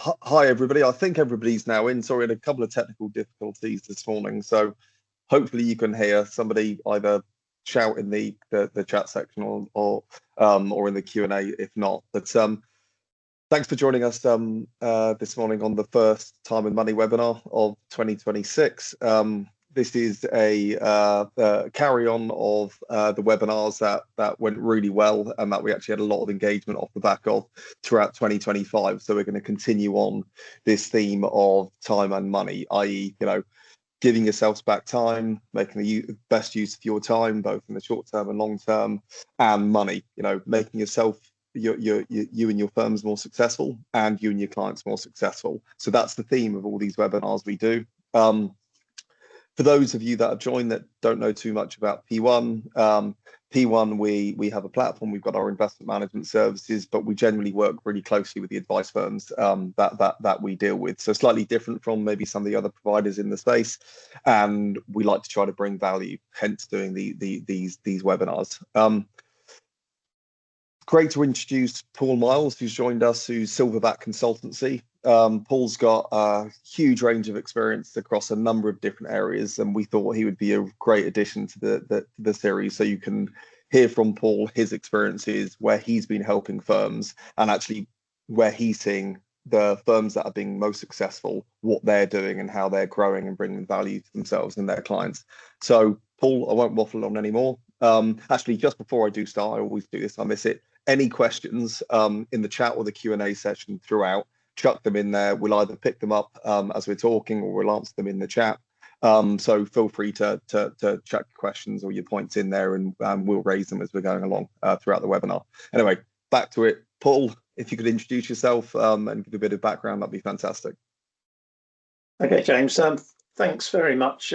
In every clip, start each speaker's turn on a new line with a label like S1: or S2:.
S1: Hi, everybody. I think everybody's now in. Sorry, had a couple of technical difficulties this morning. So hopefully you can hear somebody either shout in the chat section or in the Q&A if not. But thanks for joining us this morning on the first Time and Money webinar of 2026. This is a carry-on of the webinars that went really well and that we actually had a lot of engagement off the back of throughout 2025. So we're going to continue on this theme of time and money, i.e., giving yourselves back time, making the best use of your time, both in the short term and long term, and money, making yourself, you and your firms more successful, and you and your clients more successful. So that's the theme of all these webinars we do. For those of you that have joined that don't know too much about P1, we have a platform. We've got our investment management services, but we generally work really closely with the advice firms that we deal with. So slightly different from maybe some of the other providers in the space, and we like to try to bring value. Hence doing these webinars. Great to introduce Paul Miles, who's joined us, who's Silverback Consultancy. Paul's got a huge range of experience across a number of different areas, and we thought he would be a great addition to the series. So you can hear from Paul his experiences, where he's been helping firms, and actually where he's seeing the firms that are being most successful, what they're doing and how they're growing and bringing value to themselves and their clients. So Paul, I won't waffle on anymore. Actually, just before I do start, I always do this, I miss it. Any questions in the chat or the Q&A session throughout, chuck them in there. We'll either pick them up as we're talking, or we'll answer them in the chat. So feel free to chuck your questions or your points in there, and we'll raise them as we're going along throughout the webinar. Anyway, back to it. Paul, if you could introduce yourself and give a bit of background, that'd be fantastic.
S2: Okay, James. Thanks very much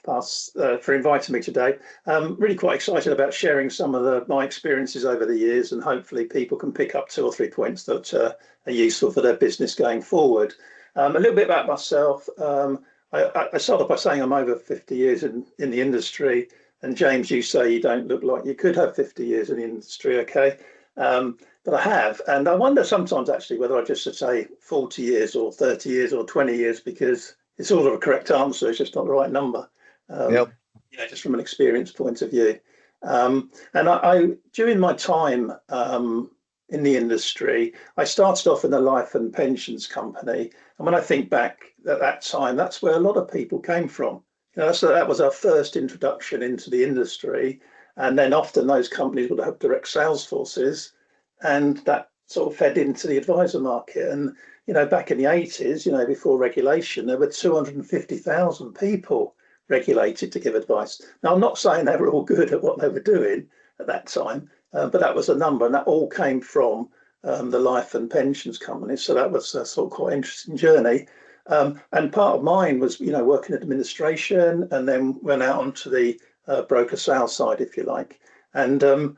S2: for inviting me today. Really quite excited about sharing some of my experiences over the years, and hopefully people can pick up 2 or 3 points that are useful for their business going forward. A little bit about myself. I started by saying I'm over 50 years in the industry, and James, you say you don't look like you could have 50 years in the industry, okay? But I have, and I wonder sometimes actually whether I just should say 40 years or 30 years or 20 years, because it's all of a correct answer, it's just not the right number.
S1: Yep.
S2: Just from an experience point of view. And I during my time in the industry, I started off in a life and pensions company. And when I think back at that time, that's where a lot of people came from. So that was our first introduction into the industry. And then often those companies would have direct sales forces, and that sort of fed into the advisor market. And, back in the 80s, before regulation, there were 250,000 people regulated to give advice. Now, I'm not saying they were all good at what they were doing at that time, but that was a number, and that all came from the life and pensions companies. So that was a sort of quite interesting journey. And part of mine was, working in administration, and then went out onto the broker sales side, if you like. And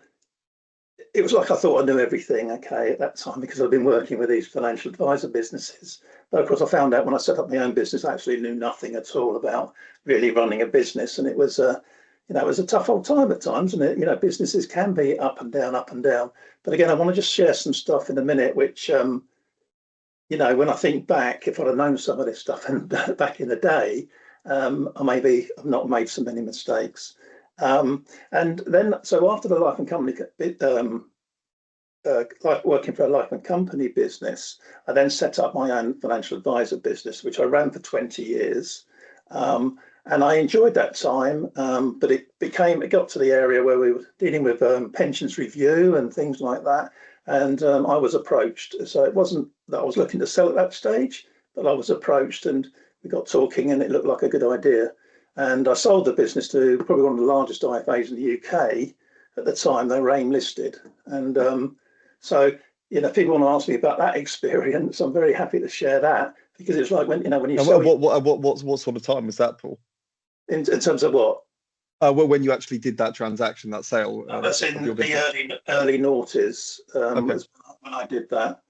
S2: it was like I thought I knew everything, okay, at that time, because I've been working with these financial advisor businesses. But of course, I found out when I set up my own business, I actually knew nothing at all about really running a business. And it was it was a tough old time at times. And, businesses can be up and down, up and down. But again, I want to just share some stuff in a minute, which, when I think back, if I'd have known some of this stuff back in the day, I've not made so many mistakes. And then, so after the life and company, like working for a life and company business, I then set up my own financial advisor business, which I ran for 20 years. And I enjoyed that time, but it got to the area where we were dealing with pensions review and things like that. And I was approached. So it wasn't that I was looking to sell at that stage, but I was approached, and we got talking, and it looked like a good idea. And I sold the business to probably one of the largest IFAs in the UK at the time. They were AIM listed. And so, people want to ask me about that experience, I'm very happy to share that, because it's like when you sell.
S1: What sort of time was that, Paul?
S2: In terms of what?
S1: Well, when you actually did that transaction, that sale.
S2: That's in the early noughties.
S1: Okay.
S2: When I did that.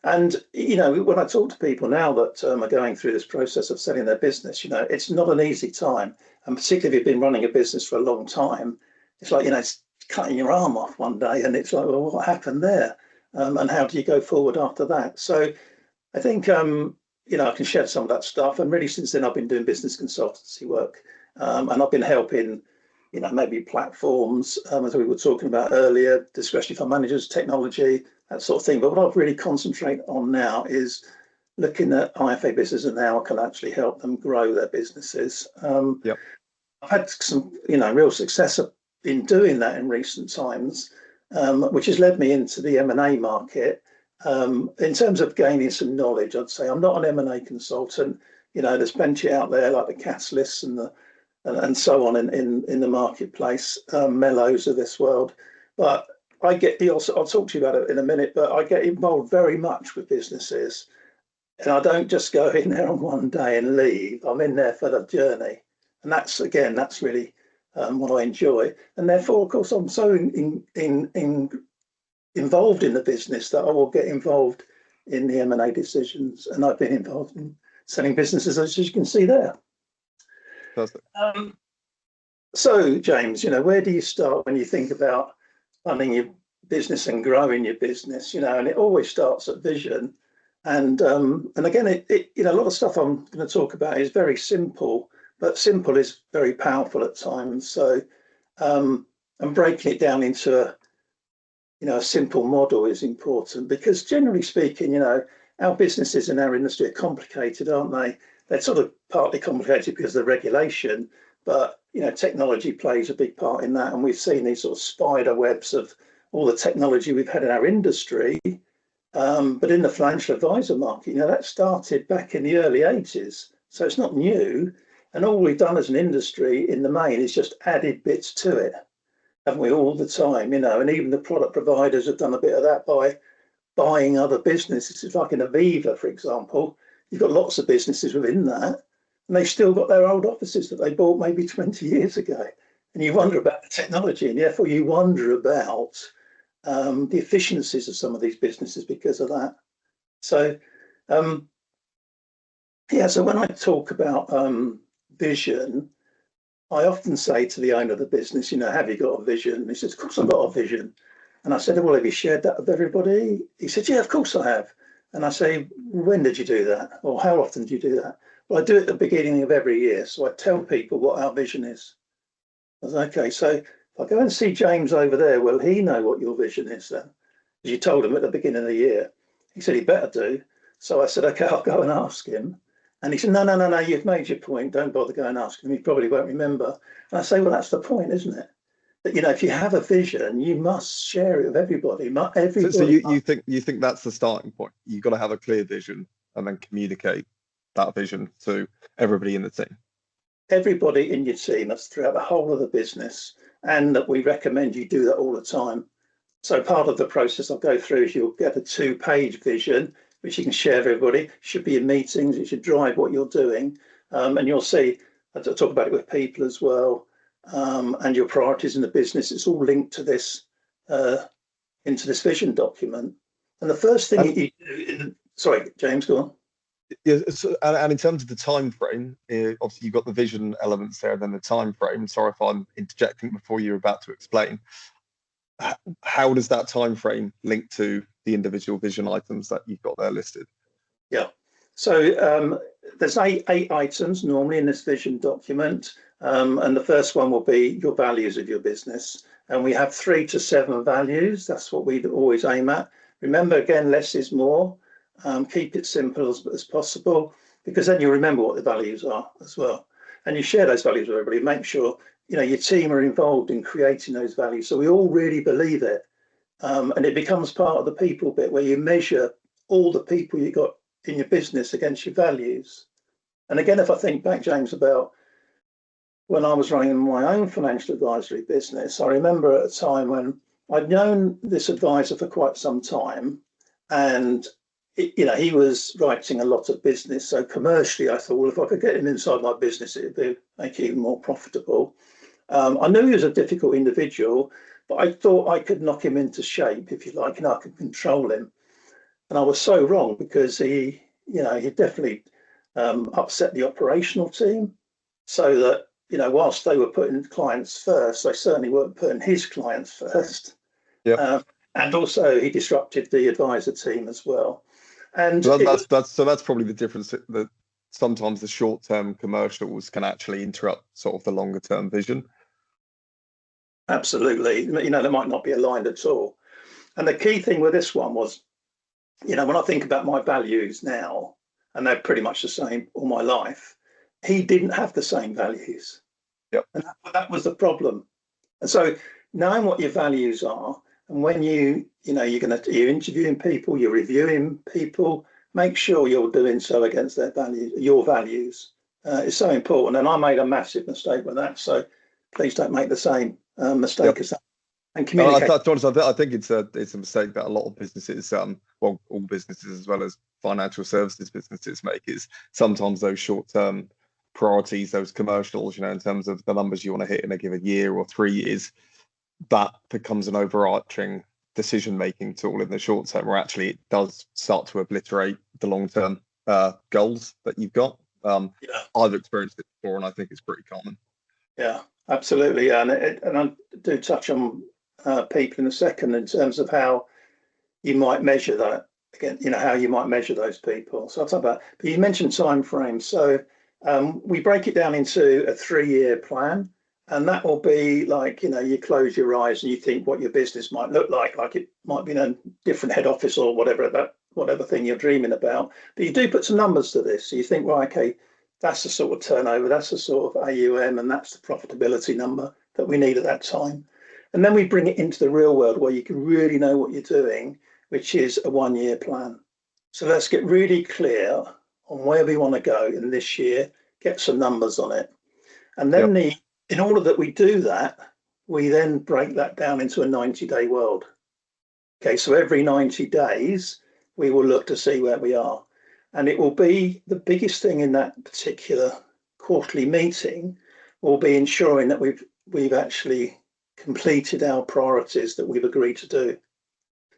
S2: And, when I talk to people now that are going through this process of selling their business, it's not an easy time. And particularly if you've been running a business for a long time, it's like, it's cutting your arm off one day, and it's like, well, what happened there? and how do you go forward after that? So I think, I can share some of that stuff. And really, since then, I've been doing business consultancy work, and I've been helping, maybe platforms, as we were talking about earlier, discretionary fund managers, technology, that sort of thing. But what I've really concentrated on now is looking at IFA businesses and how I can actually help them grow their businesses.
S1: Yep.
S2: I've had some, real success in doing that in recent times, which has led me into the M&A market. In terms of gaining some knowledge, I'd say I'm not an M&A consultant. There's plenty out there like the Catalysts and so on in the marketplace, Mellows of this world. But I'll talk to you about it in a minute, but I get involved very much with businesses. And I don't just go in there on one day and leave. I'm in there for the journey. And that's really what I enjoy. And therefore, of course, I'm so involved in the business that I will get involved in the M&A decisions. And I've been involved in selling businesses, as you can see there.
S1: Perfect.
S2: So, James, where do you start when you think about running your business and growing your business? And it always starts at vision. And again, a lot of stuff I'm going to talk about is very simple, but simple is very powerful at times. So, and breaking it down into a simple model is important, because generally speaking, our businesses in our industry are complicated, aren't they? They're sort of partly complicated because of the regulation, but technology plays a big part in that. And we've seen these sort of spider webs of all the technology we've had in our industry. But in the financial advisor market, that started back in the early 80s. So it's not new. And all we've done as an industry in the main is just added bits to it, haven't we, all the time, and even the product providers have done a bit of that by buying other businesses. It's like in Aviva, for example, you've got lots of businesses within that, and they've still got their old offices that they bought maybe 20 years ago. And you wonder about the technology, and therefore you wonder about the efficiencies of some of these businesses because of that. So, so when I talk about vision, I often say to the owner of the business, have you got a vision? And he says, of course I've got a vision. And I said, well, have you shared that with everybody? He said, yeah, of course I have. And I say, when did you do that? Or how often do you do that? Well, I do it at the beginning of every year. So I tell people what our vision is. I was okay, so if I go and see James over there, will he know what your vision is then? Because you told him at the beginning of the year. He said he better do. So I said, okay, I'll go and ask him. And he said, no, you've made your point. Don't bother going and asking him. He probably won't remember. And I say, well, that's the point, isn't it? That, if you have a vision, you must share it with everybody.
S1: So you think that's the starting point? You've got to have a clear vision and then communicate that vision to everybody in the team.
S2: Everybody in your team, that's throughout the whole of the business. And that we recommend you do that all the time. So part of the process I'll go through is you'll get a 2-page vision, which you can share with everybody. It should be in meetings, it should drive what you're doing. And you'll see, I talk about it with people as well, and your priorities in the business. It's all linked to this, into this vision document. And the first thing you do, sorry, James, go on.
S1: Yeah, so, and in terms of the time frame, obviously you've got the vision elements there, and then the time frame. Sorry if I'm interjecting before you're about to explain. How does that time frame link to the individual vision items that you've got there listed?
S2: Yeah, so there's eight items normally in this vision document, and the first one will be your values of your business, and we have 3 to 7 values. That's what we always aim at. Remember, again, less is more. Keep it simple as possible, because then you remember what the values are as well, and you share those values with everybody. Make sure your team are involved in creating those values, so we all really believe it, and it becomes part of the people bit where you measure all the people you got in your business against your values. And again, if I think back, James, about when I was running my own financial advisory business, I remember at a time when I'd known this advisor for quite some time, and he was writing a lot of business. So commercially, I thought, well, if I could get him inside my business, it'd make it even more profitable. I knew he was a difficult individual, but I thought I could knock him into shape, if you like, and I could control him. And I was so wrong, because he definitely upset the operational team, so that, whilst they were putting clients first, they certainly weren't putting his clients first.
S1: Yeah.
S2: And also he disrupted the advisor team as well. And
S1: So
S2: it was
S1: that's probably the difference, that sometimes the short-term commercials can actually interrupt sort of the longer-term vision.
S2: absolutely, they might not be aligned at all. And the key thing with this one was, when I think about my values now, and they're pretty much the same all my life, he didn't have the same values.
S1: Yep.
S2: And that was the problem. And so knowing what your values are, and when you're interviewing people, you're reviewing people, make sure you're doing so against their values, your values. It's so important. And I made a massive mistake with that. So please don't make the same mistake
S1: Yep.
S2: as that. And communicate.
S1: I think it's a mistake that a lot of businesses, well, all businesses as well as financial services businesses make, is sometimes those short-term priorities, those commercials, in terms of the numbers you want to hit in a given year or 3 years, that becomes an overarching decision-making tool in the short term, where actually it does start to obliterate the long-term goals that you've got. I've experienced it before, and I think it's pretty common.
S2: Yeah, absolutely. And I do touch on people in a second in terms of how you might measure that. Again, how you might measure those people. So I'll talk about, but you mentioned time frames. So we break it down into a 3-year plan, and that will be like, you close your eyes and you think what your business might look like it might be in a different head office or whatever thing you're dreaming about. But you do put some numbers to this. So you think, well, okay, that's the sort of turnover, that's the sort of AUM, and that's the profitability number that we need at that time. And then we bring it into the real world where you can really know what you're doing, which is a 1-year plan. So let's get really clear on where we want to go in this year, get some numbers on it. And then in order that we do that, we then break that down into a 90-day world. Okay, so every 90 days, we will look to see where we are. And it will be the biggest thing in that particular quarterly meeting will be ensuring that we've actually completed our priorities that we've agreed to do.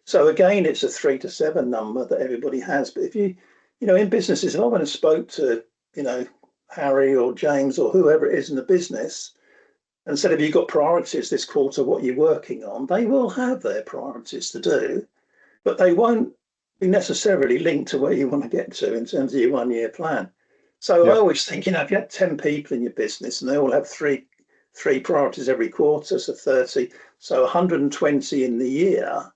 S2: So again, it's a 3 to 7 number that everybody has. But if in businesses, if I went and spoke to, Harry or James or whoever it is in the business and said, have you got priorities this quarter, what you're working on? They will have their priorities to do, but they won't be necessarily linked to where you want to get to in terms of your 1-year plan. So I always think, if you had 10 people in your business and they all have three priorities every quarter, so 30, so 120 in the year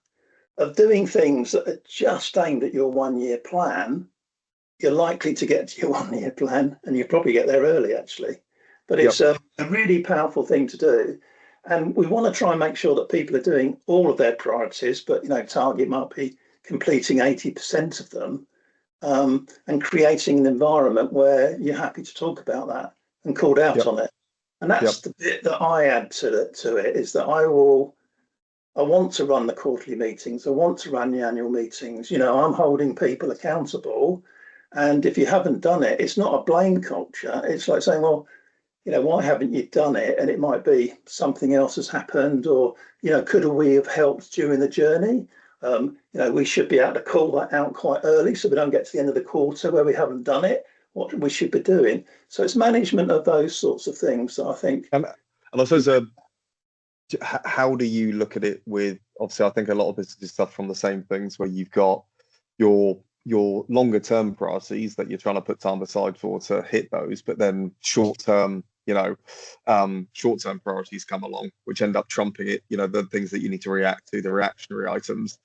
S2: of doing things that are just aimed at your 1-year plan, you're likely to get to your 1-year plan, and you'll probably get there early, actually. But it's a really powerful thing to do. And we want to try and make sure that people are doing all of their priorities, but, target might be completing 80% of them, and creating an environment where you're happy to talk about that and called out on it. And that's the bit that I add to it, is that I want to run the quarterly meetings. I want to run the annual meetings. I'm holding people accountable. And if you haven't done it, it's not a blame culture. It's like saying, well, why haven't you done it? And it might be something else has happened, or, could we have helped during the journey? We should be able to call that out quite early so we don't get to the end of the quarter where we haven't done it, what we should be doing. So it's management of those sorts of things that I think.
S1: And I suppose, how do you look at it with, obviously, I think a lot of businesses suffer from the same things, where you've got your longer term priorities that you're trying to put time aside for to hit those, but then short-term priorities come along, which end up trumping it, the things that you need to react to, the reactionary items.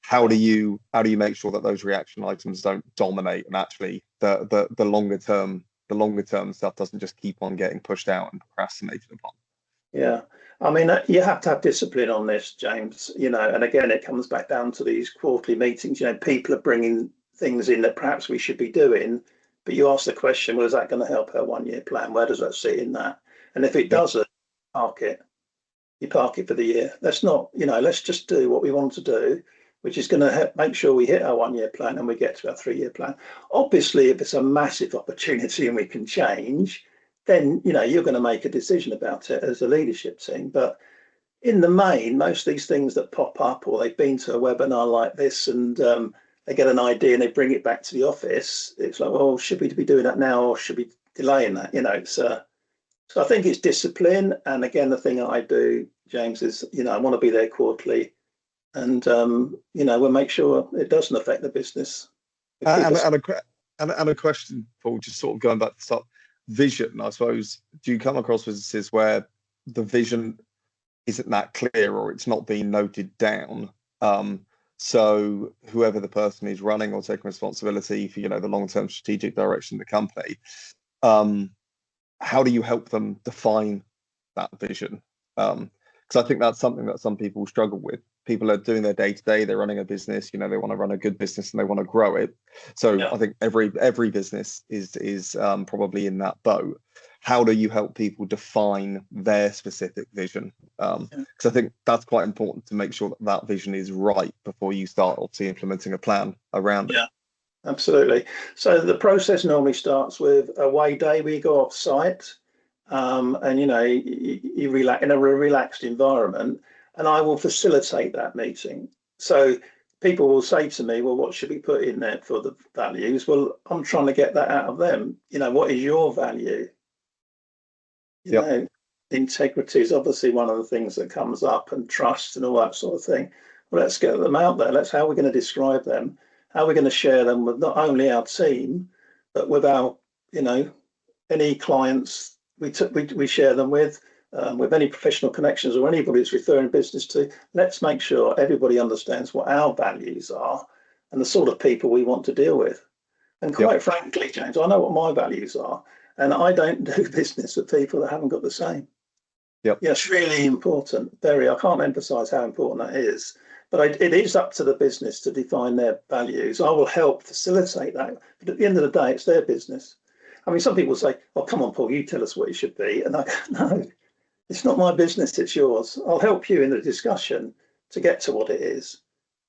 S1: How do you make sure that those reaction items don't dominate, and actually the longer term stuff doesn't just keep on getting pushed out and procrastinated upon?
S2: Yeah, I mean, you have to have discipline on this, James, and again, it comes back down to these quarterly meetings. People are bringing things in that perhaps we should be doing, but you ask the question, well, is that going to help our 1-year plan? Where does that sit in that? And if it doesn't, you park it for the year. Let's not, let's just do what we want to do, which is going to make sure we hit our 1-year plan and we get to our 3-year plan. Obviously, if it's a massive opportunity and we can change, then, you're going to make a decision about it as a leadership team. But in the main, most of these things that pop up, or they've been to a webinar like this and they get an idea and they bring it back to the office, it's like, well, should we be doing that now, or should we be delaying that? So I think it's discipline. And again, the thing that I do, James, is, I want to be there quarterly. and we'll make sure it doesn't affect the business.
S1: And a question, Paul, just sort of going back to the start, vision, I suppose, do you come across businesses where the vision isn't that clear or it's not being noted down? So whoever the person is running or taking responsibility for, the long-term strategic direction of the company, how do you help them define that vision? Because I think that's something that some people struggle with. People are doing their day-to-day, they're running a business, they want to run a good business and they want to grow it. So I think every business is probably in that boat. How do you help people define their specific vision? Because I think that's quite important to make sure that vision is right before you start obviously implementing a plan around it.
S2: Absolutely. So the process normally starts with a way day. We go off site, and you relax in a relaxed environment, and I will facilitate that meeting. So people will say to me, well, what should we put in there for the values? Well, I'm trying to get that out of them. What is your value? Integrity is obviously one of the things that comes up, and trust and all that sort of thing. Well, let's get them out there. How we're going to describe them, how we're going to share them with not only our team, but with our, any clients we share them with any professional connections or anybody that's referring business to. Let's make sure everybody understands what our values are and the sort of people we want to deal with. And quite frankly, James, I know what my values are, and I don't do business with people that haven't got the same. It's really important. I can't emphasize how important that is. But it is up to the business to define their values. I will help facilitate that. But at the end of the day, it's their business. I mean, some people say, oh, come on, Paul, you tell us what it should be. And I go, no, it's not my business, it's yours. I'll help you in the discussion to get to what it is.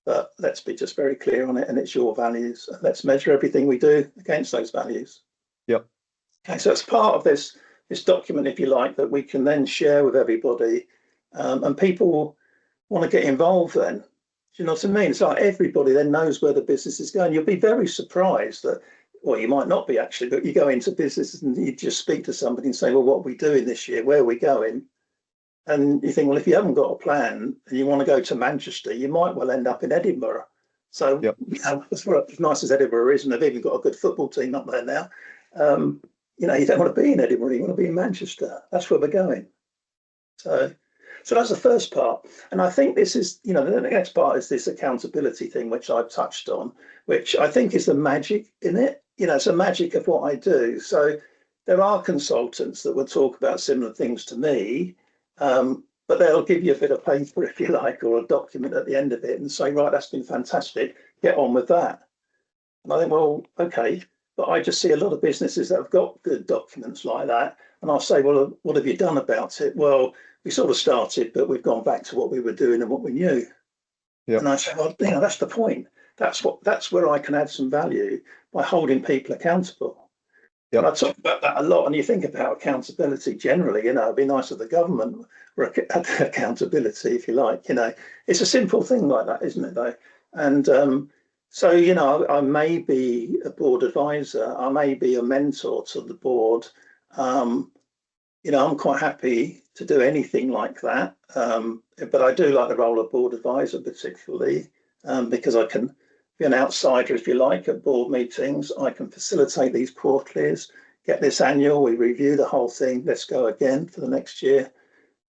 S2: But let's be just very clear on it, and it's your values. Let's measure everything we do against those values. Okay, so it's part of this document, if you like, that we can then share with everybody, and people want to get involved then. Do you know what I mean? It's like everybody then knows where the business is going. You'll be very surprised that, well, you might not be actually, but you go into business and you just speak to somebody and say, well, what are we doing this year? Where are we going? And you think, well, if you haven't got a plan and you want to go to Manchester, you might well end up in Edinburgh. So as nice as Edinburgh is, and they've even got a good football team up there now, you don't want to be in Edinburgh, you want to be in Manchester. That's where we're going. So that's the first part. And I think this is, the next part is this accountability thing, which I've touched on, which I think is the magic in it. It's the magic of what I do. So there are consultants that will talk about similar things to me, but they'll give you a bit of paper, if you like, or a document at the end of it and say, right, that's been fantastic, get on with that. And I think, well, okay, but I just see a lot of businesses that have got good documents like that. And I'll say, well, what have you done about it? Well, we sort of started, but we've gone back to what we were doing and what we knew. And I say, well, that's the point. That's where I can add some value by holding people accountable. And I talk about that a lot. And you think about accountability generally, it'd be nice if the government were accountability, if you like. It's a simple thing like that, isn't it, though? And so, I may be a board advisor, I may be a mentor to the board. I'm quite happy to do anything like that. But I do like the role of board advisor, particularly because I can be an outsider, if you like, at board meetings. I can facilitate these quarterlies, get this annual, we review the whole thing, let's go again for the next year.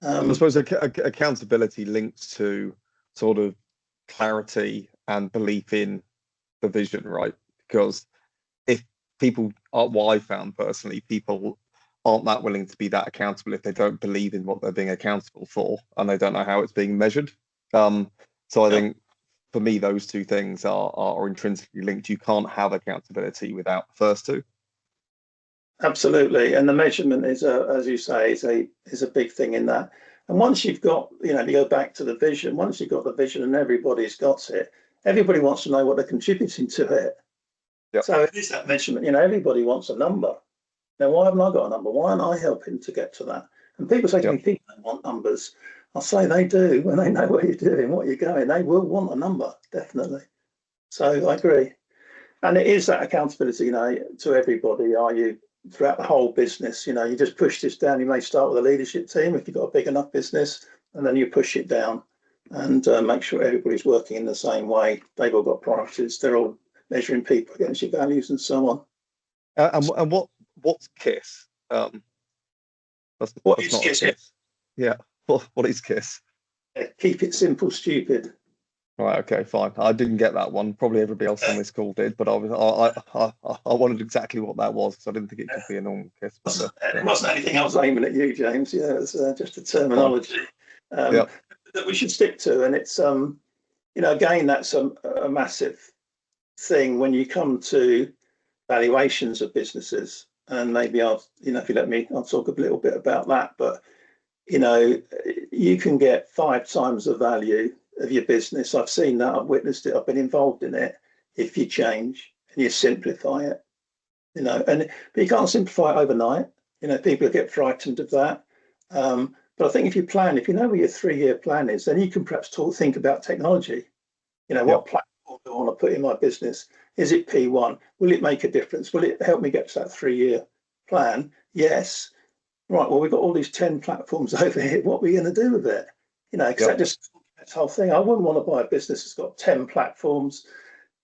S1: I suppose accountability links to sort of clarity and belief in the vision, right? Because if people what I found personally, people aren't that willing to be that accountable if they don't believe in what they're being accountable for and they don't know how it's being measured. So I think for me, those two things are intrinsically linked. You can't have accountability without the first two.
S2: Absolutely, and the measurement is, as you say, is a big thing in that. And once you've got, to go back to the vision. Once you've got the vision and everybody's got it, everybody wants to know what they're contributing to it. So it is that measurement. Everybody wants a number. Now, why haven't I got a number? Why aren't I helping to get to that? And people say to me, people don't want numbers. I'll say they do when they know what you're doing, what you're going. They will want a number, definitely. So I agree. And it is that accountability, to everybody. Are you throughout the whole business? You just push this down. You may start with a leadership team if you've got a big enough business, and then you push it down. and make sure everybody's working in the same way. They've all got priorities. They're all measuring people against your values and so on.
S1: And what's KISS? That's not a KISS. Yeah. What is KISS?
S2: Keep it simple, stupid.
S1: Right. Okay. Fine. I didn't get that one. Probably everybody else on this call did, but I wondered exactly what that was because I didn't think it could be a normal KISS. But,
S2: it wasn't anything I was aiming at you, James. Yeah, it was just a terminology that we should stick to, and it's again, that's a massive thing when you come to valuations of businesses. And maybe if you let me, I'll talk a little bit about that. But you can get 5 times the value of your business. I've seen that. I've witnessed it. I've been involved in it. If you change and you simplify it, but you can't simplify it overnight. People get frightened of that. But I think if you know what your 3-year plan is, then you can perhaps think about technology. What platform do I want to put in my business? Is it P1? Will it make a difference? Will it help me get to that 3-year plan? Yes. Right. Well, we've got all these 10 platforms over here. What are we going to do with it? Because that just this whole thing. I wouldn't want to buy a business that's got 10 platforms,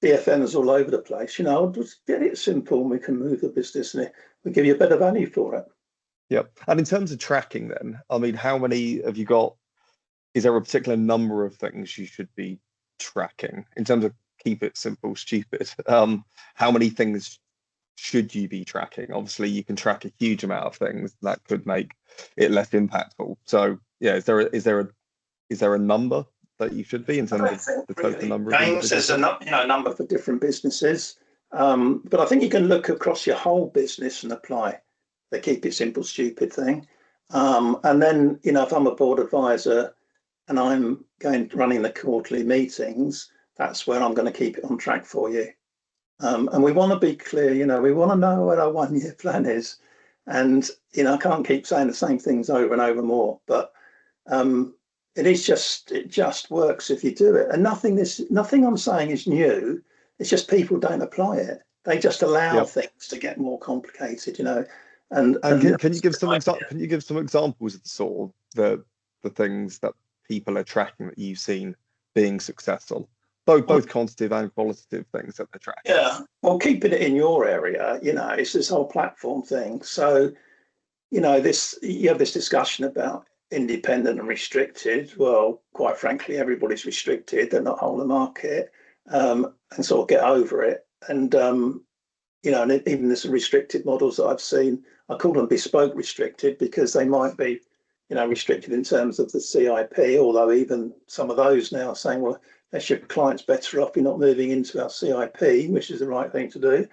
S2: DFMs all over the place. I'll just get it simple and we can move the business and we give you a better value for it.
S1: Yep. And in terms of tracking, then, I mean, how many have you got? Is there a particular number of things you should be tracking in terms of keep it simple, stupid? How many things should you be tracking? Obviously, you can track a huge amount of things that could make it less impactful. So, yeah, is there a number that you should be in terms of the total number?
S2: James, there's a number for different businesses, but I think you can look across your whole business and apply the keep it simple, stupid thing. And then, if I'm a board advisor and I'm running the quarterly meetings, that's where I'm going to keep it on track for you. And we want to be clear, we want to know what our 1-year plan is. And, I can't keep saying the same things over and over more, but it just works if you do it. And nothing I'm saying is new. It's just people don't apply it. They just allow things to get more complicated, And
S1: can you give some examples of the sort of the things that people are tracking that you've seen being successful? Both quantitative and qualitative things that they're tracking.
S2: Yeah, well, keeping it in your area, it's this whole platform thing. So, you have this discussion about independent and restricted. Well, quite frankly, everybody's restricted. They're not whole of market, and sort of get over it. And and even there's restricted models that I've seen. I call them bespoke restricted because they might be, restricted in terms of the CIP. Although even some of those now are saying, well, that's your client's better off. You're not moving into our CIP, which is the right thing to do.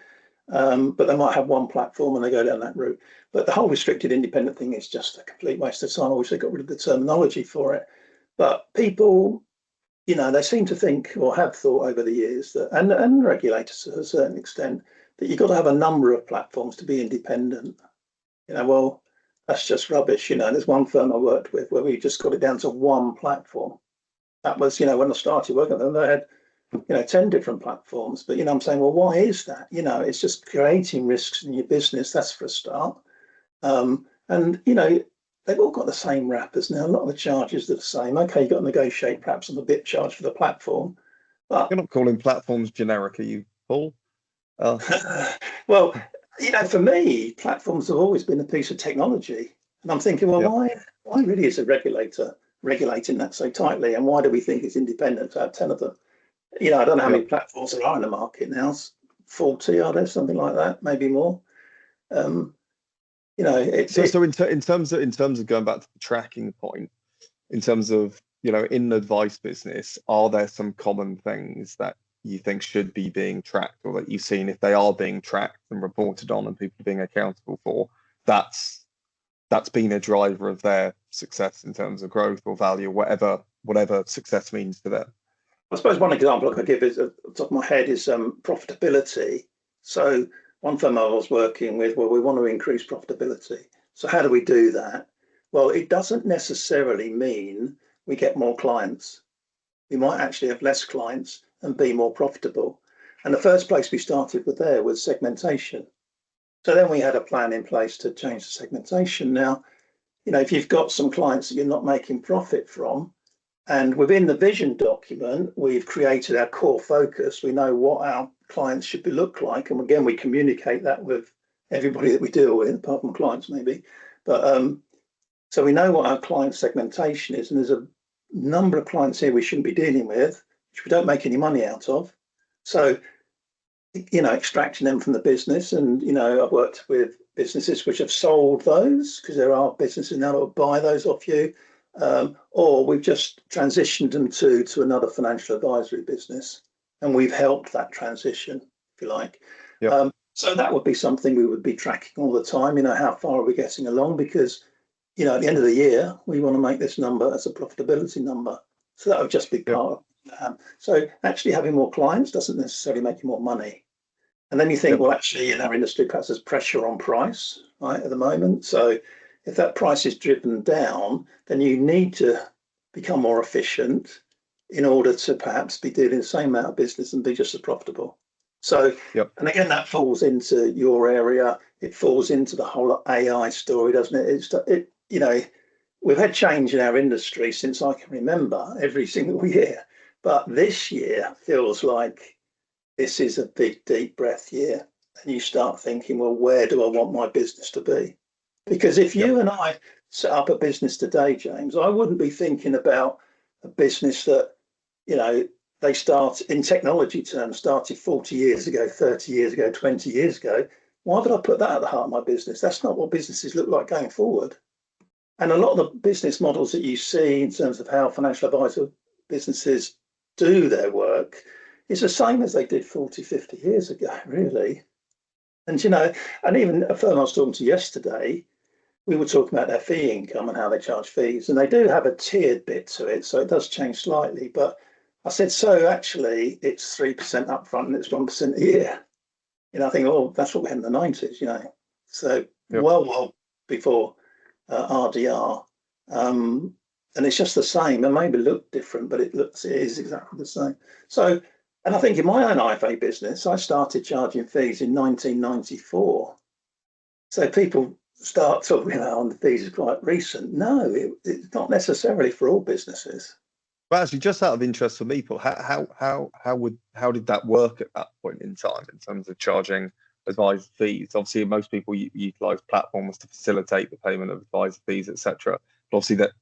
S2: But they might have one platform and they go down that route. But the whole restricted independent thing is just a complete waste of time. I wish they got rid of the terminology for it. But people, they seem to think or have thought over the years that, and regulators to a certain extent, that you've got to have a number of platforms to be independent. Well, that's just rubbish. There's one firm I worked with where we just got it down to one platform. That was, when I started working with them, they had 10 different platforms. But, I'm saying, well, why is that? It's just creating risks in your business. That's for a start. And, they've all got the same wrappers now. A lot of the charges are the same. Okay, you've got to negotiate perhaps on the bit charge for the platform. But
S1: you're not calling platforms generic, are you, Paul?
S2: Well, for me, platforms have always been a piece of technology. And I'm thinking, well, why really is a regulator regulating that so tightly, and why do we think it's independent to have 10 of them? I don't know how many platforms there are in the market now. 40, are there? Something like that, maybe more. So
S1: in terms of going back to the tracking point, in terms of in the advice business, are there some common things that you think should be being tracked, or that you've seen if they are being tracked and reported on and people are being accountable for, that's been a driver of their success in terms of growth or value, whatever success means to them?
S2: I suppose one example I could give is, at the top of my head, is profitability. So one firm I was working with, well, we want to increase profitability. So how do we do that? Well, it doesn't necessarily mean we get more clients. We might actually have less clients and be more profitable. And the first place we started with there was segmentation. So then we had a plan in place to change the segmentation. Now, if you've got some clients that you're not making profit from, And within the vision document, we've created our core focus. We know what our clients should look like. And again, we communicate that with everybody that we deal with, apart from clients maybe. But so we know what our client segmentation is. And there's a number of clients here we shouldn't be dealing with, which we don't make any money out of. So, extracting them from the business. And, I've worked with businesses which have sold those, because there are businesses now that will buy those off you. Or we've just transitioned them to another financial advisory business, and we've helped that transition, if you like.
S1: Yep.
S2: So that would be something we would be tracking all the time. How far are we getting along? Because, at the end of the year, we want to make this number as a profitability number. So that would just be part of. So actually having more clients doesn't necessarily make you more money. And then you think, well, actually, in our industry, perhaps there's pressure on price, right, at the moment. So if that price is driven down, then you need to become more efficient in order to perhaps be doing the same amount of business and be just as profitable. So, and again, that falls into your area. It falls into the whole AI story, doesn't it? We've had change in our industry since I can remember, every single year. But this year feels like this is a big, deep breath year. And you start thinking, well, where do I want my business to be? Because if you and I set up a business today, James, I wouldn't be thinking about a business that, they start in technology terms, started 40 years ago, 30 years ago, 20 years ago. Why would I put that at the heart of my business? That's not what businesses look like going forward. And a lot of the business models that you see in terms of how financial advisor businesses do their work is the same as they did 40, 50 years ago, really. And, and even a firm I was talking to yesterday, we were talking about their fee income and how they charge fees, and they do have a tiered bit to it, so it does change slightly. But I said, so actually it's 3% upfront and it's 1% a year. I think, oh, that's what we had in the 90s, So well before RDR, and it's just the same. It maybe look different, but it is exactly the same. So, and I think in my own IFA business, I started charging fees in 1994. So people start talking about the fees is quite recent. No, it's not necessarily for all businesses.
S1: Well, actually, just out of interest for people, how did that work at that point in time in terms of charging advisor fees? Obviously, most people utilize platforms to facilitate the payment of advisor fees, etc. But obviously, that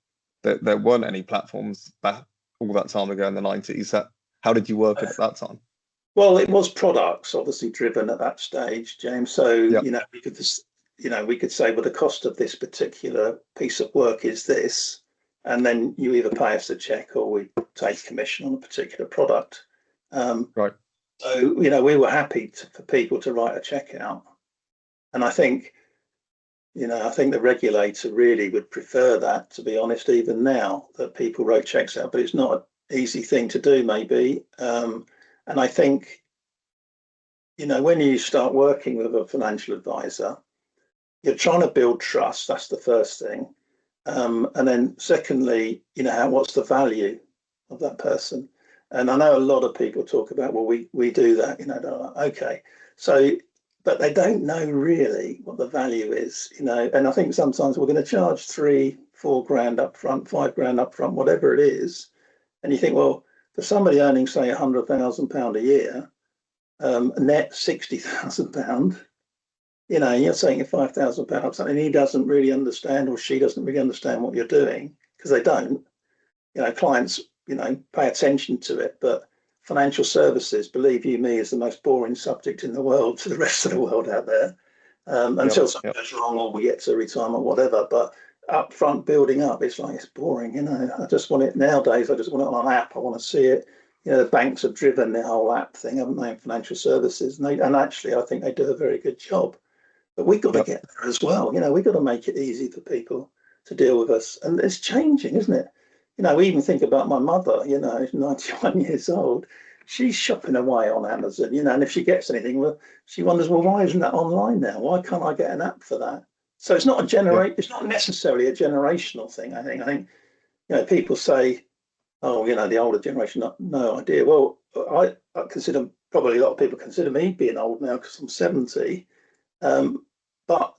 S1: there weren't any platforms back all that time ago in the 90s. How did you work at that time?
S2: Well, it was products obviously driven at that stage, James. So we could just, we could say, well, the cost of this particular piece of work is this, and then you either pay us a check or we take commission on a particular product.
S1: Right.
S2: So, we were happy for people to write a check out. And I think, I think the regulator really would prefer that, to be honest, even now, that people wrote checks out, but it's not an easy thing to do, maybe. And I think, when you start working with a financial advisor, you're trying to build trust. That's the first thing. And then secondly, what's the value of that person? And I know a lot of people talk about, well, we do that, okay. So, but they don't know really what the value is, and I think sometimes we're going to charge 3-4 grand up front, 5 grand up front, whatever it is. And you think, well, for somebody earning, say, £100,000 a year, net £60,000, you're saying £5,000 up something, he doesn't really understand, or she doesn't really understand what you're doing, because they don't. Clients, pay attention to it, but financial services, believe you me, is the most boring subject in the world to the rest of the world out there, until something goes wrong or we get to retirement, whatever. But up front, building up, it's boring. I just want it nowadays. I just want it on an app. I want to see it. The banks have driven the whole app thing, haven't they, in financial services? And actually, I think they do a very good job. But we've got to get there as well. We've got to make it easy for people to deal with us. And it's changing, isn't it? We even think about my mother, who's 91 years old. She's shopping away on Amazon, and if she gets anything, well, she wonders, well, why isn't that online now? Why can't I get an app for that? So it's not it's not necessarily a generational thing, I think. People say, oh, the older generation, no idea. Well, I consider, probably a lot of people consider me being old now because I'm 70. But But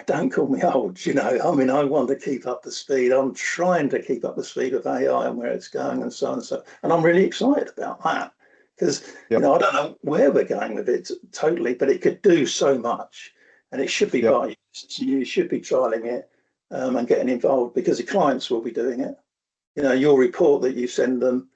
S2: don't call me old. I mean, I want to keep up the speed. I'm trying to keep up the speed of AI and where it's going, and so on and so. And I'm really excited about that because
S1: Yep.
S2: I don't know where we're going with it totally, but it could do so much, and it should be
S1: Yep.
S2: part of you should be trialing it and getting involved because the clients will be doing it. Your report that you send them,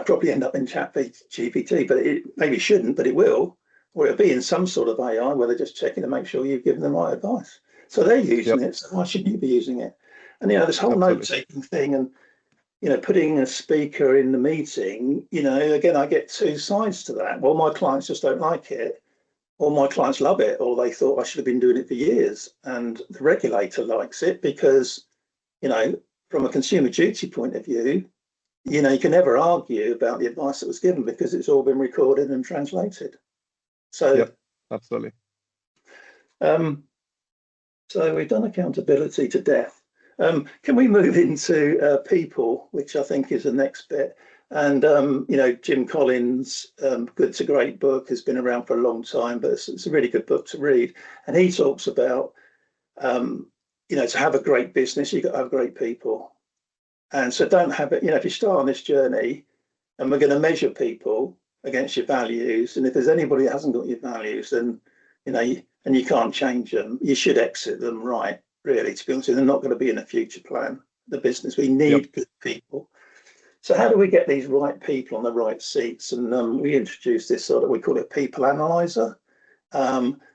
S2: probably end up in chat GPT, but it maybe shouldn't, but it will, or it'll be in some sort of AI where they're just checking to make sure you've given them the right advice. So they're using
S1: Yep.
S2: it, so why shouldn't you be using it? And this whole note-taking thing and putting a speaker in the meeting, again, I get two sides to that. Well, my clients just don't like it, or my clients love it, or they thought I should have been doing it for years. And the regulator likes it because, from a consumer duty point of view, you can never argue about the advice that was given because it's all been recorded and translated. So,
S1: Yep, absolutely.
S2: So we've done accountability to death. Can we move into people, which I think is the next bit? And Jim Collins, Good to Great book, has been around for a long time, but it's a really good book to read. And he talks about, to have a great business, you've got to have great people. And so don't have it, if you start on this journey and we're going to measure people against your values, and if there's anybody that hasn't got your values, then, and you can't change them, you should exit them, right? Really, to be honest, they're not going to be in a future plan, the business. We need good people. So how do we get these right people on the right seats? And we introduced this we call it people analyzer.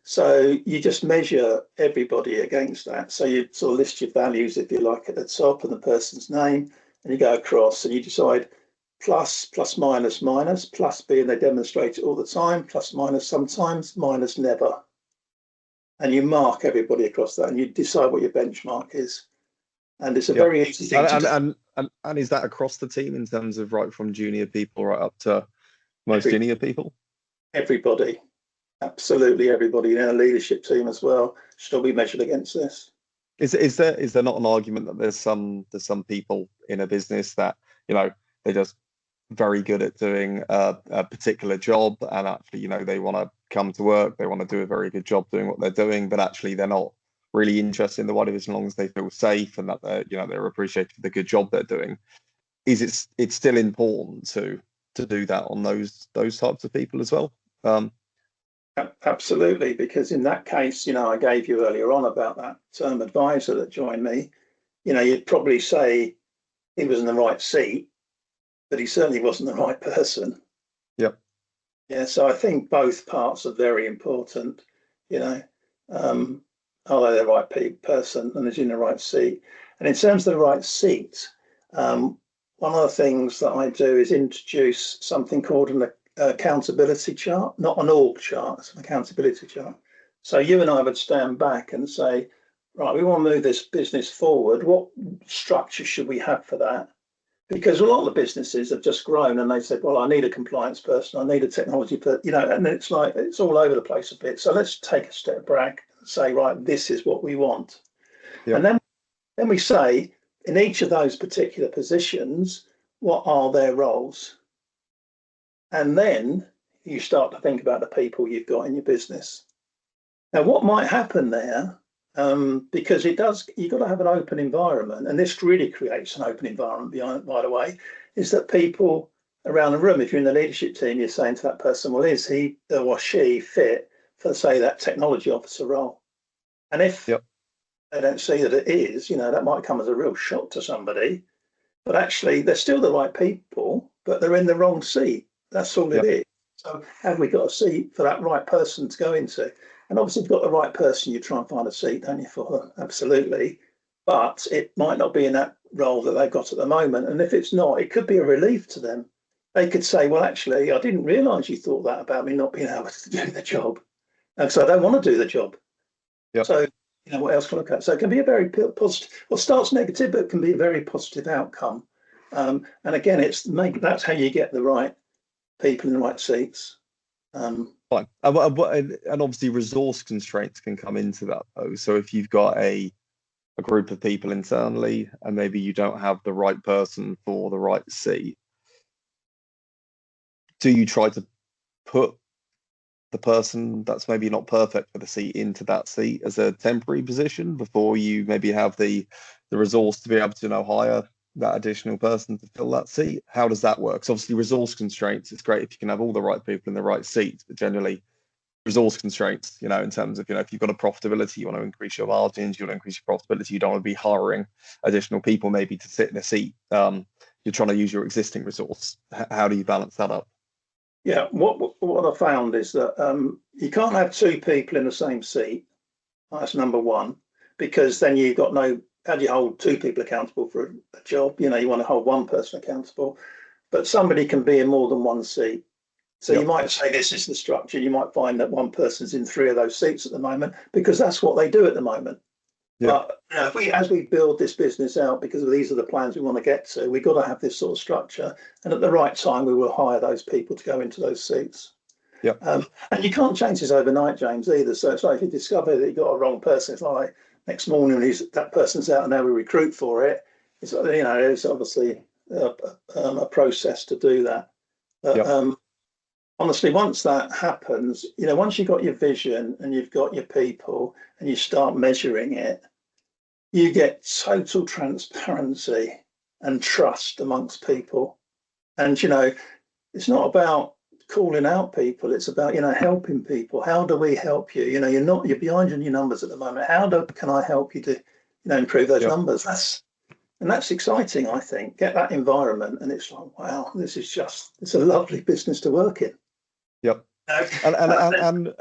S2: So you just measure everybody against that. So you sort of list your values, if you like, at the top and the person's name, and you go across and you decide plus, minus, plus being they demonstrate it all the time, plus, minus sometimes, minus never. And you mark everybody across that and you decide what your benchmark is. And it's a very easy thing to do.
S1: And is that across the team in terms of right from junior people right up to most senior people?
S2: Everybody. Absolutely everybody in a leadership team as well should be measured against this.
S1: Is there not an argument that there's some people in a business that they're just very good at doing a particular job, and actually they want to come to work, they want to do a very good job doing what they're doing, but actually they're not really interested in the wider business as long as they feel safe and that they're appreciated for the good job they're doing? It's still important to do that on those types of people as well?
S2: Absolutely, because in that case, I gave you earlier on about that advisor that joined me. You'd probably say he was in the right seat, but he certainly wasn't the right person.
S1: Yep.
S2: Yeah, so I think both parts are very important. Are they the right person and is in the right seat? And in terms of the right seat, one of the things that I do is introduce something called an accountability chart, not an org chart, it's an accountability chart. So you and I would stand back and say, right, we want to move this business forward. What structure should we have for that? Because a lot of the businesses have just grown and they said, well, I need a compliance person, I need a technology person, and it's like, it's all over the place a bit. So let's take a step back and say, right, this is what we want. Yep. And then we say, in each of those particular positions, what are their roles? And then you start to think about the people you've got in your business. Now, what might happen there, because you've got to have an open environment, and this really creates an open environment, by the way, is that people around the room, if you're in the leadership team, you're saying to that person, well, is he or she fit for, say, that technology officer role? And if they don't see that it is, that might come as a real shock to somebody, but actually they're still the right people, but they're in the wrong seat. That's all it is. So have we got a seat for that right person to go into? And obviously, if you've got the right person, you try and find a seat, don't you, for them? Absolutely. But it might not be in that role that they've got at the moment. And if it's not, it could be a relief to them. They could say, well, actually, I didn't realise you thought that about me not being able to do the job. And so I don't want to do the job. Yep. So, what else can I look at? So it can be a very positive, well, starts negative, but it can be a very positive outcome. And again, that's how you get the right people in the right seats.
S1: Fine. And obviously resource constraints can come into that though. So if you've got a group of people internally and maybe you don't have the right person for the right seat, do you try to put the person that's maybe not perfect for the seat into that seat as a temporary position before you maybe have the resource to be able to hire that additional person to fill that seat? How does that work? So obviously resource constraints, it's great if you can have all the right people in the right seats, but generally resource constraints, in terms of, if you've got a profitability, you want to increase your margins, you want to increase your profitability, you don't want to be hiring additional people maybe to sit in a seat. You're trying to use your existing resource. How do you balance that up?
S2: Yeah, what I found is that you can't have two people in the same seat. That's number one, because then you've got how do you hold two people accountable for a job? You want to hold one person accountable, but somebody can be in more than one seat. So you might say this is the structure. You might find that one person's in three of those seats at the moment because that's what they do at the moment. But as we build this business out, because these are the plans we want to get to, we've got to have this sort of structure. And at the right time, we will hire those people to go into those seats. And you can't change this overnight, James, either. So it's like if you discover that you've got a wrong person, it's like next morning that person's out and now we recruit for it. It's it's obviously a process to do that. But, honestly, once that happens, once you've got your vision and you've got your people and you start measuring it, you get total transparency and trust amongst people. And, it's not about calling out people. It's about, helping people. How do we help you? You're behind in your numbers at the moment. Can I help you to, improve those numbers? That's exciting, I think. Get that environment and it's like, wow, it's a lovely business to work in.
S1: And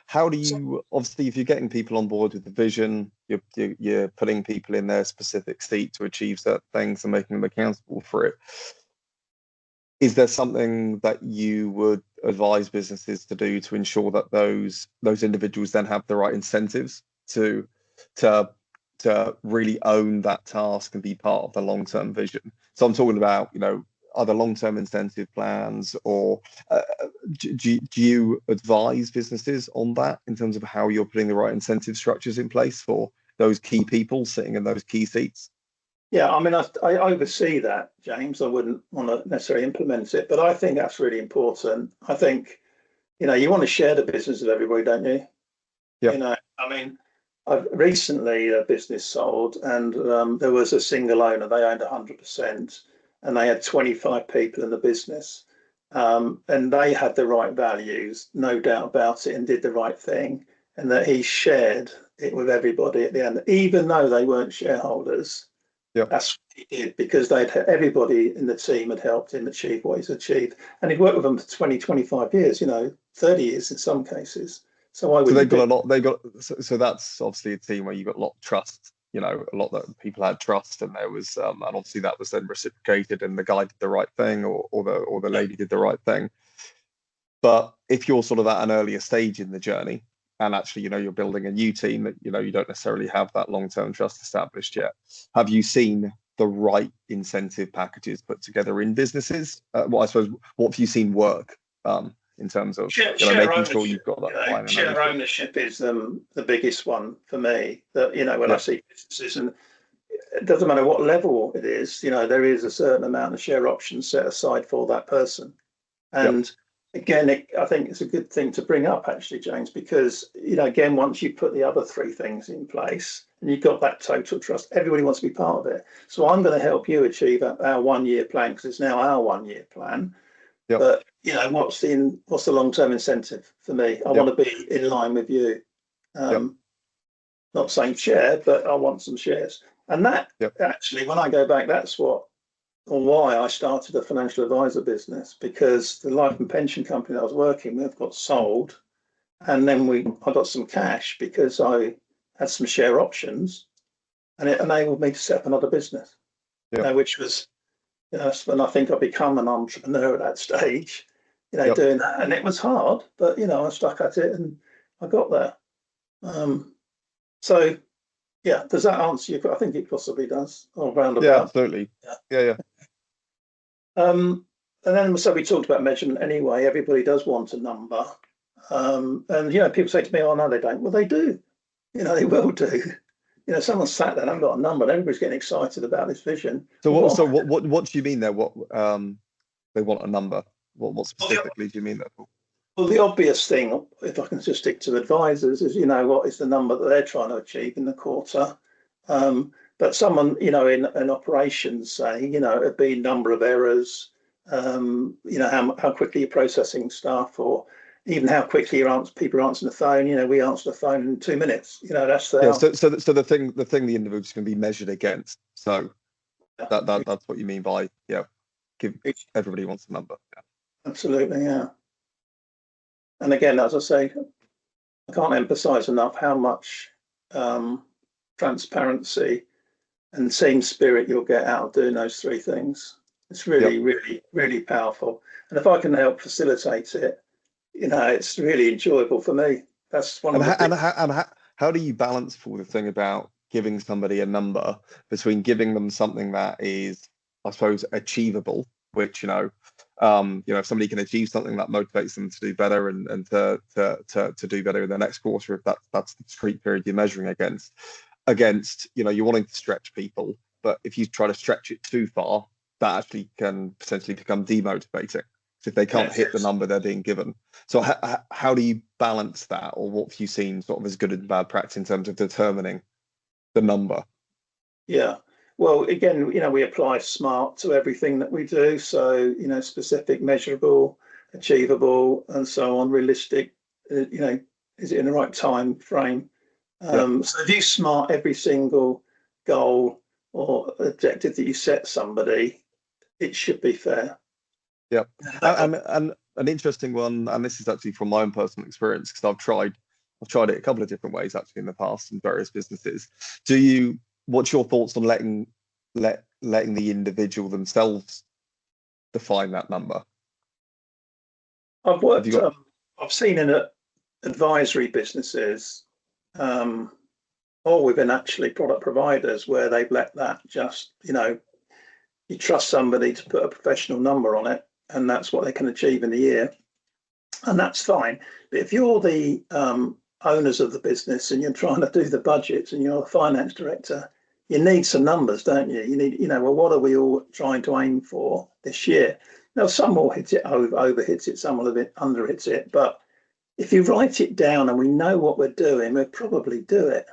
S1: how do you, obviously, if you're getting people on board with the vision, you're putting people in their specific seat to achieve certain things and making them accountable for it. Is there something that you would advise businesses to do to ensure that those individuals then have the right incentives to really own that task and be part of the long-term vision? So I'm talking about, other long-term incentive plans, or do you advise businesses on that in terms of how you're putting the right incentive structures in place for those key people sitting in those key seats?
S2: Yeah, I mean, I oversee that, James. I wouldn't want to necessarily implement it, but I think that's really important. I think, you want to share the business with everybody, don't you? I mean, I've recently a business sold, and there was a single owner. They owned 100%, and they had 25 people in the business, and they had the right values, no doubt about it, and did the right thing, and that he shared it with everybody at the end, even though they weren't shareholders. That's what he did, because everybody in the team had helped him achieve what he's achieved, and he'd worked with them for 20, 25 years, 30 years in some cases. So
S1: they've got a lot. So that's obviously a team where you got a lot of trust. A lot that people had trust, and there was, and obviously that was then reciprocated, and the guy did the right thing, or the lady did the right thing. But if you're sort of at an earlier stage in the journey, and actually, you're building a new team that you don't necessarily have that long-term trust established yet, have you seen the right incentive packages put together in businesses? I suppose, what have you seen work? In terms of making sure you've got that
S2: share ownership is the biggest one for me. That when I see businesses, and it doesn't matter what level it is, there is a certain amount of share options set aside for that person. And again, I think it's a good thing to bring up, actually, James, because again, once you put the other three things in place and you've got that total trust, everybody wants to be part of it. So I'm going to help you achieve our 1 year plan, because it's now our 1 year plan. But what's the long-term incentive for me? I want to be in line with you. Not saying share, but I want some shares. And that actually, when I go back, that's why I started a financial advisor business, because the life and pension company that I was working with got sold, and then I got some cash because I had some share options, and it enabled me to set up another business. Which was. And I think I become an entrepreneur at that stage, doing that. And it was hard, but, I stuck at it and I got there. So, does that answer you? I think it possibly does. Or roundabout.
S1: Yeah, absolutely. Yeah.
S2: And then, so we talked about measurement anyway. Everybody does want a number. And, people say to me, oh, no, they don't. Well, they do. They will do. Someone sat there and I've got a number and everybody's getting excited about this vision.
S1: So what do you mean there? What they want a number? What specifically do you mean there, Paul?
S2: Well, the obvious thing, if I can just stick to advisors, is what is the number that they're trying to achieve in the quarter. But someone, in operations, say, it'd be number of errors, how quickly you're processing stuff, or even how quickly people are answering the phone. We answer the phone in 2 minutes. That's
S1: Yeah.
S2: the
S1: So the individual's going to be measured against. So that's what you mean by give everybody wants a number. Yeah.
S2: Absolutely, yeah. And again, as I say, I can't emphasize enough how much transparency and team spirit you'll get out of doing those three things. It's really, really, really powerful. And if I can help facilitate it, it's really enjoyable for me. That's one of the
S1: how do you balance for the thing about giving somebody a number between giving them something that is, I suppose, achievable, which if somebody can achieve something that motivates them to do better and to do better in the next quarter, if that's the street period you're measuring against you're wanting to stretch people, but if you try to stretch it too far, that actually can potentially become demotivating if they can't hit the number they're being given. So how do you balance that, or what have you seen sort of as good and bad practice in terms of determining the number?
S2: Yeah. Well, again, we apply SMART to everything that we do. So, specific, measurable, achievable, and so on, realistic, is it in the right time frame? So if you SMART every single goal or objective that you set somebody, it should be fair.
S1: Yeah. And an interesting one, and this is actually from my own personal experience, because I've tried it a couple of different ways actually in the past in various businesses. What's your thoughts on letting the individual themselves define that number?
S2: I've seen in advisory businesses, or within actually product providers, where they've let that just, you trust somebody to put a professional number on it, and that's what they can achieve in a year, and that's fine. But if you're the owners of the business and you're trying to do the budgets and you're the finance director, you need some numbers, don't you? You need, well, what are we all trying to aim for this year? Now, some will hit it, over hits it, some will under hits it. But if you write it down and we know what we're doing, we'll probably do it.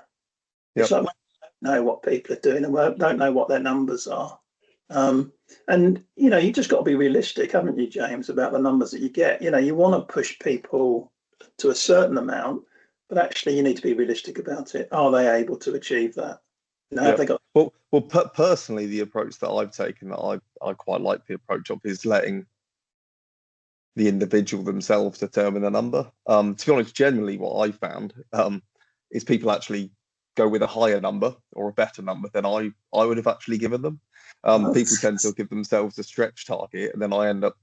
S2: It's like we don't know what people are doing and we don't know what their numbers are. And, you just got to be realistic, haven't you, James, about the numbers that you get. You want to push people to a certain amount, but actually you need to be realistic about it. Are they able to achieve that? Have they got...
S1: Well, personally, the approach that I've taken, that I quite like the approach of, is letting the individual themselves determine the number. To be honest, generally what I found is people actually go with a higher number or a better number than I would have actually given them. People tend to give themselves a stretch target, and then I end up,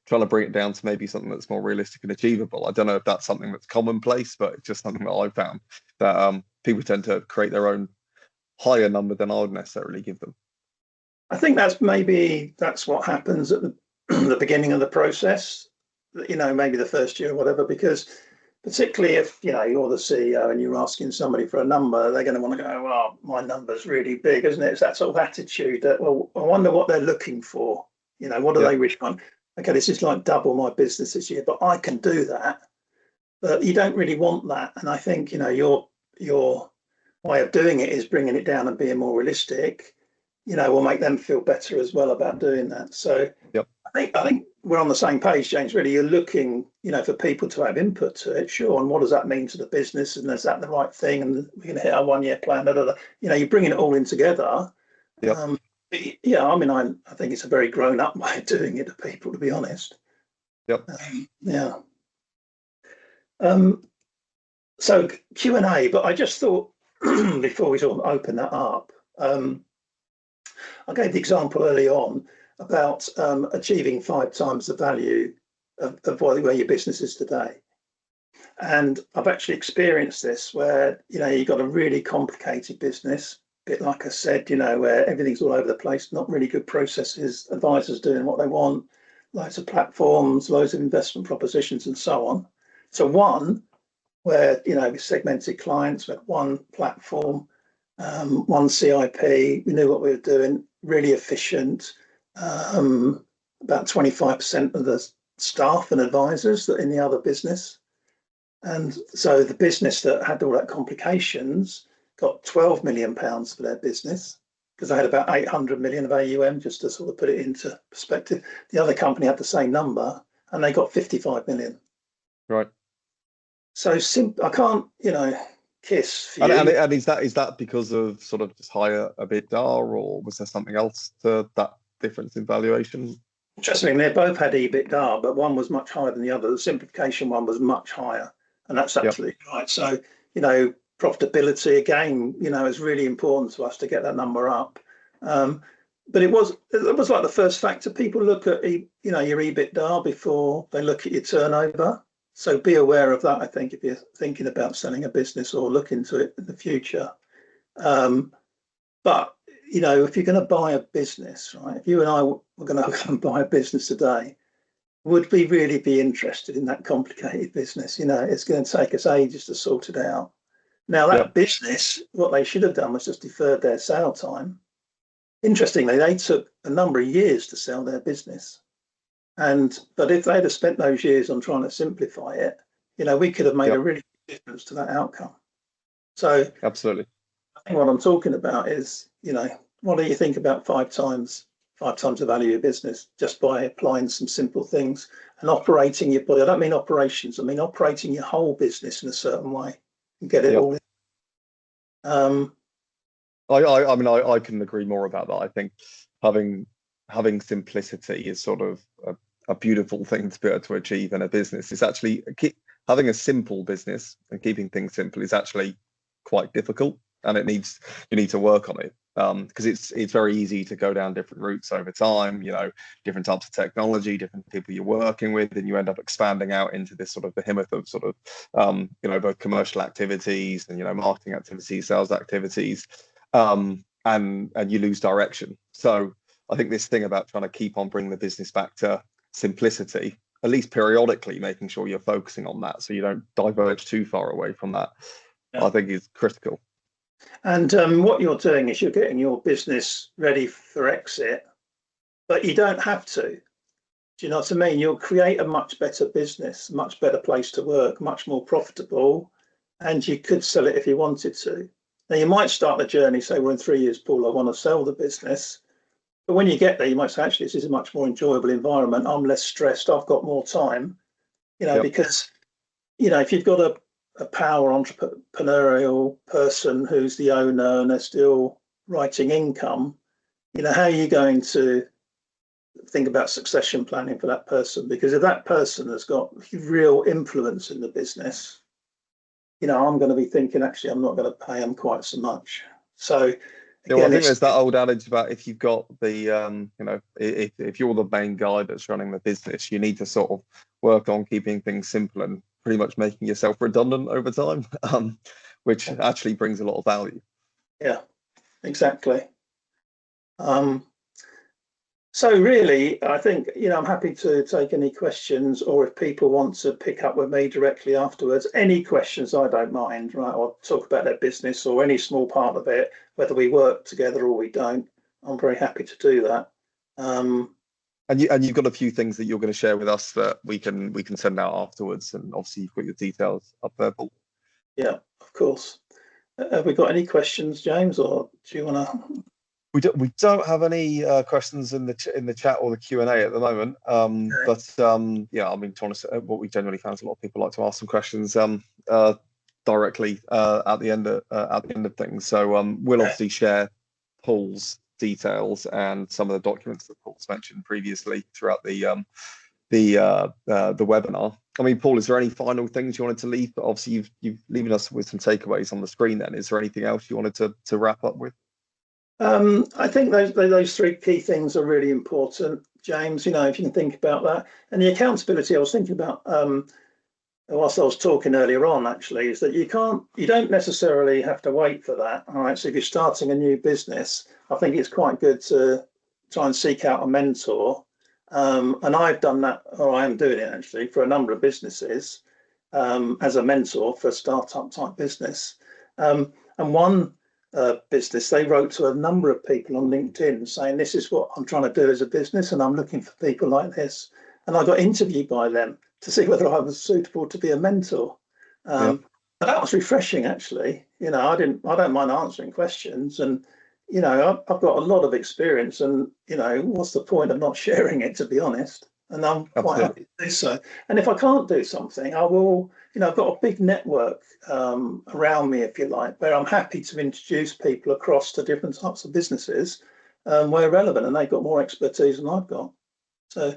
S1: trying to bring it down to maybe something that's more realistic and achievable. I don't know if that's something that's commonplace, but it's just something that I found that people tend to create their own higher number than I would necessarily give them.
S2: I think that's what happens at the beginning of the process, maybe the first year or whatever, because particularly if, you're the CEO and you're asking somebody for a number, they're going to want to go, well, my number's really big, isn't it? It's that sort of attitude that, well, I wonder what they're looking for. What do they wish on? Okay, this is like double my business this year, but I can do that. But you don't really want that. And I think, your way of doing it is bringing it down and being more realistic, will make them feel better as well about doing that. So I think we're on the same page, James. Really, you're looking, for people to have input to it, sure. And what does that mean to the business? And is that the right thing? And we're going to hit our 1 year plan. You're bringing it all in together. I think it's a very grown up way of doing it to people, to be honest. So Q&A, but I just thought before we sort of open that up, I gave the example early on about achieving 5 times the value of where your business is today. And I've actually experienced this where, you've got a really complicated business, a bit like I said, where everything's all over the place, not really good processes, advisors doing what they want, loads of platforms, loads of investment propositions and so on. So one, where, we segmented clients, we had one platform, one CIP, we knew what we were doing, really efficient. About 25% of the staff and advisors that in the other business. And so the business that had all that complications got £12 million for their business, because they had about 800 million of AUM, just to sort of put it into perspective. The other company had the same number and they got 55 million.
S1: Right.
S2: So I can't, kiss for you.
S1: And is that because of sort of just higher EBITDA, or was there something else to that difference in valuation?
S2: Interestingly, they both had EBITDA, but one was much higher than the other. The simplification one was much higher, and that's absolutely right. So, profitability again, is really important to us to get that number up. But it was like the first factor. People look at your EBITDA before they look at your turnover. So be aware of that, I think, if you're thinking about selling a business or look into it in the future. But if you're going to buy a business, right? If you and I were going to go and buy a business today, would we really be interested in that complicated business? It's going to take us ages to sort it out. Now, that business, what they should have done was just deferred their sale time. Interestingly, they took a number of years to sell their business. But if they'd have spent those years on trying to simplify it, we could have made a really big difference to that outcome. So
S1: absolutely.
S2: I think what I'm talking about is, what do you think about five times the value of your business just by applying some simple things and operating your body? I don't mean operations, I mean operating your whole business in a certain way and get it all in.
S1: I couldn't agree more about that. I think having simplicity is sort of a beautiful thing to be able to achieve in a business. It's actually having a simple business and keeping things simple is actually quite difficult, and you need to work on it, because it's very easy to go down different routes over time, different types of technology, different people you're working with, and you end up expanding out into this sort of behemoth of sort of both commercial activities and marketing activities, sales activities, and you lose direction. So I think this thing about trying to keep on bringing the business back to simplicity, at least periodically, making sure you're focusing on that so you don't diverge too far away from that, I think is critical.
S2: And what you're doing is you're getting your business ready for exit, but you don't have to. Do you know what I mean? You'll create a much better business, much better place to work, much more profitable, and you could sell it if you wanted to. Now, you might start the journey, say, well, in 3 years, Paul, I want to sell the business. But when you get there, you might say, actually, this is a much more enjoyable environment. I'm less stressed. I've got more time, because, if you've got a power entrepreneurial person who's the owner and they're still writing income, how are you going to think about succession planning for that person? Because if that person has got real influence in the business, I'm going to be thinking, actually, I'm not going to pay them quite so much. So again,
S1: I think there's that old adage about if you've got the, if you're the main guy that's running the business, you need to sort of work on keeping things simple and pretty much making yourself redundant over time, which actually brings a lot of value.
S2: Yeah, exactly. So really, I think, I'm happy to take any questions, or if people want to pick up with me directly afterwards, any questions, I don't mind, right? Or talk about their business or any small part of it, whether we work together or we don't. I'm very happy to do that.
S1: And you've got a few things that you're going to share with us that we can send out afterwards, and obviously you've got your details up there, Paul.
S2: Yeah, of course. Have we got any questions, James, or do you want to?
S1: We don't have any questions in the chat or the Q&A at the moment. But to honest, what we generally found is a lot of people like to ask some questions directly at the end of things. So we'll obviously share Paul's details and some of the documents that Paul's mentioned previously throughout the webinar. I mean, Paul, is there any final things you wanted to leave? But obviously you've leaving us with some takeaways on the screen. Then, is there anything else you wanted to wrap up with?
S2: I think those three key things are really important, James. If you can think about that, and the accountability. I was thinking about whilst I was talking earlier on, actually, is that you don't necessarily have to wait for that. All right. So if you're starting a new business, I think it's quite good to try and seek out a mentor. And I've done that, or I am doing it actually, for a number of businesses as a mentor for a startup type business. And one business, they wrote to a number of people on LinkedIn saying, this is what I'm trying to do as a business, and I'm looking for people like this. and I got interviewed by them to see whether I was suitable to be a mentor.
S1: Yeah.
S2: But that was refreshing, actually. You know, I don't mind answering questions, and you know, I've got a lot of experience, and you know, what's the point of not sharing it, to be honest? And I'm quite happy to do so. And if I can't do something, I will. You know, I've got a big network around me, if you like, where I'm happy to introduce people across to different types of businesses where relevant, and they've got more expertise than I've got. So,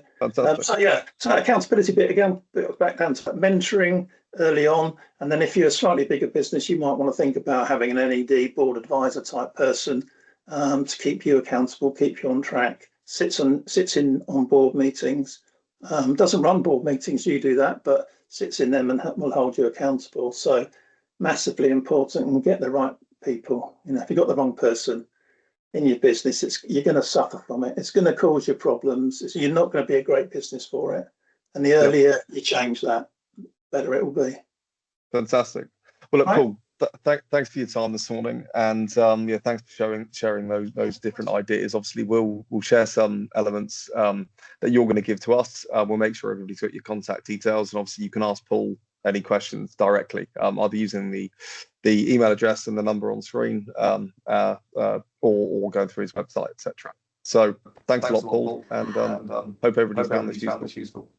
S2: yeah, so that accountability bit again, back down to that mentoring early on, and then if you're a slightly bigger business, you might want to think about having an NED board advisor type person to keep you accountable, keep you on track, sits in on board meetings, doesn't run board meetings, you do that, but sits in them and will hold you accountable. So massively important, and get the right people. You know, if you've got the wrong person in your business, you're going to suffer from it. It's going to cause you problems. You're not going to be a great business for it. And the earlier you change that, better it will be.
S1: Fantastic. Well, look, Paul, thanks for your time this morning, and yeah, thanks for sharing those different ideas. Obviously, we'll share some elements that you're going to give to us. We'll make sure everybody's got your contact details, and obviously you can ask Paul any questions directly, either using the email address and the number on screen, or going through his website, etc. So thanks a lot, Paul, and hope everybody's found this useful.